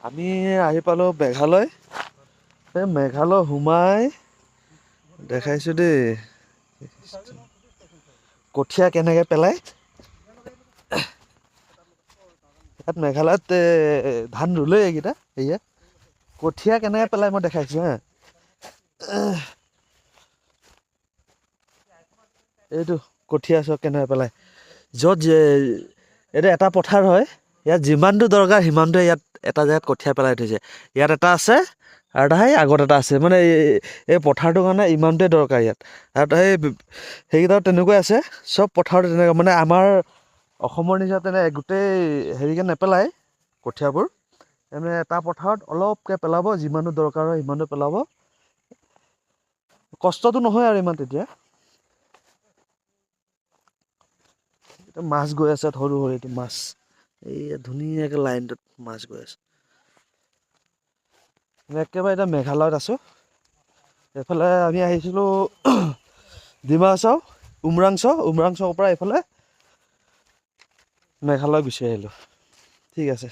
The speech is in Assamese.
আমি আহি পালোঁ মেঘালয়। এই মেঘালয় সোমাই দেখাইছোঁ দেই কঠীয়া কেনেকৈ পেলায়। ইয়াত মেঘালয়ত ধান ৰুলেই এইকেইটা সেয়া কঠীয়া কেনেকৈ পেলায় মই দেখাইছোঁ হা। এইটো কঠীয়া চব কেনেকৈ পেলায়। য'ত এইটো এটা পথাৰ হয়, ইয়াত যিমানটো দৰকাৰ সিমানটোৱে ইয়াত এটা জেগাত কঠীয়া পেলাই থৈছে। ইয়াত এটা আছে আৰু এটা সেই আগত এটা আছে, মানে এই পথাৰটোৰ কাৰণে ইমানটোৱে দৰকাৰ ইয়াত। আৰু সেইকেইটাও তেনেকুৱাই আছে, চব পথাৰতে তেনেকুৱা মানে আমাৰ অসমৰ নিচিনা তেনে গোটেই হেৰিকৈ নেপেলায় কঠীয়াবোৰ। মানে এটা পথাৰত অলপকৈ পেলাব, যিমানটো দৰকাৰ হয় সিমানটো পেলাব। কষ্টটো নহয় আৰু ইমান তেতিয়া। মাছ গৈ আছে সৰু সৰু এইটো মাছ, এই ধুনীয়াকৈ লাইনটোত মাছ গৈ আছে। একেবাৰে এতিয়া মেঘালয়ত আছোঁ। এইফালে আমি আহিছিলোঁ ডিমাহাচাও, উমৰাংচৰ পৰা এইফালে মেঘালয় গুচি আহিলোঁ। ঠিক আছে।